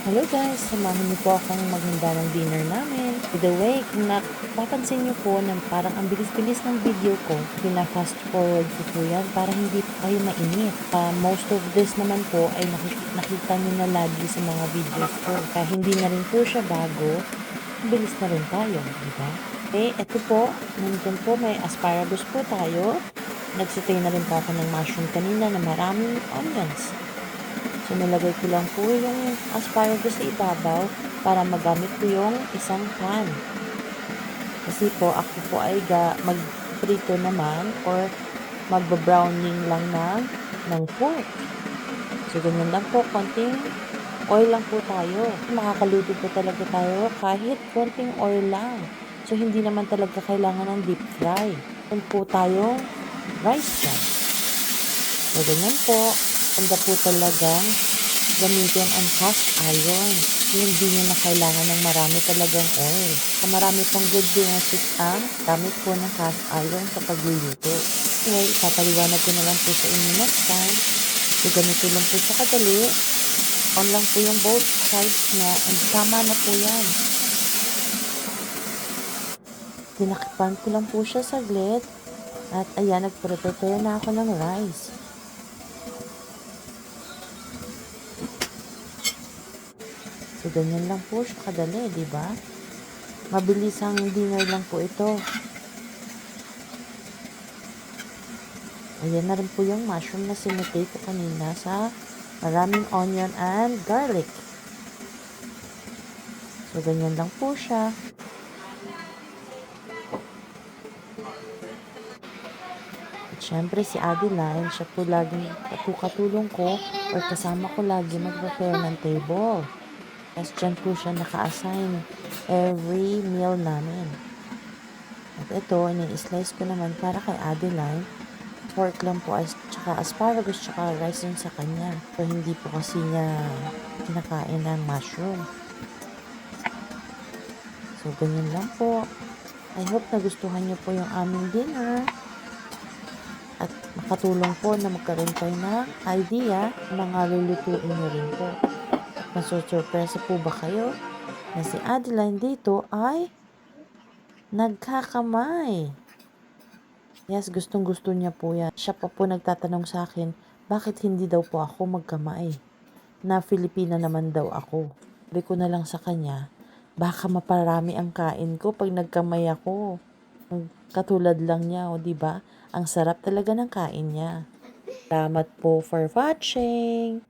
Hello guys, samahan niyo po akong maghanda ng dinner namin. By the way, kung napapansin niyo po na parang ang bilis-bilis ng video ko, pina-fast forward ko po yan para hindi po kayo mainip. Most of this naman po ay nakita niyo na lagi sa mga videos ko. Kaya hindi na rin po siya bago, bilis na rin tayo, di ba? Okay, eto po, nandun po may asparagus po tayo. Nagsutay na rin po ako ng mushroom kanina na maraming onions. So, nilagay ko lang po yung asparagus sa ibabaw para magamit ko yung isang pan. Kasi po, ako po ay mag-prito naman or magba-browning lang ng pork. So, ganyan lang po, konting oil lang po tayo. Makakaluto po talaga tayo kahit konting oil lang. So, hindi naman talaga kailangan ng deep fry. Meron po tayong rice dyan. So, ganyan po. Ganda po talagang gamitin ang cast iron. Hindi nyo na kailangan ng marami talagang oil. Sa marami pong good benefits ang gamit po ng cast iron sa pagluluto. Anyway, ipapaliwanag ko na lang po sa inyo next time. So, ganito lang po siya kadali. On lang po yung both sides niya and tama na po yan. Tinakipan ko lang po siya saglit. At ayan, nagprepare na ako ng rice. So, ganyan lang po siya kadali, di ba? Mabilis ang dinner lang po ito. Ayan na rin po yung mushroom na sinutay ko kanina sa maraming onion and garlic. So, ganyan lang po siya. At syempre si Adeline, siya po laging katulong ko or kasama ko lagi mag-prepare ng table. Tapos dyan po siya naka-assign every meal namin. At ito, ini-slice ko naman para kay Adeline. Pork lang po, tsaka asparagus, tsaka rice yun sa kanya. So, hindi po kasi niya kinakain ng mushroom. So, ganyan lang po. I hope nagustuhan niyo po yung aming dinner. At makatulong po na magkaroon kayo ng idea ng mga lulutuin niyo rin po. Maso-surpresa po ba kayo na si Adeline dito ay nagkakamay? Yes, gustong-gusto niya po yan. Siya pa po nagtatanong sa akin, bakit hindi daw po ako magkamay? Na Filipina naman daw ako. Sabi ko na lang sa kanya, baka maparami ang kain ko pag nagkamay ako. Katulad lang niya, o di ba? Ang sarap talaga ng kain niya. Salamat po for watching.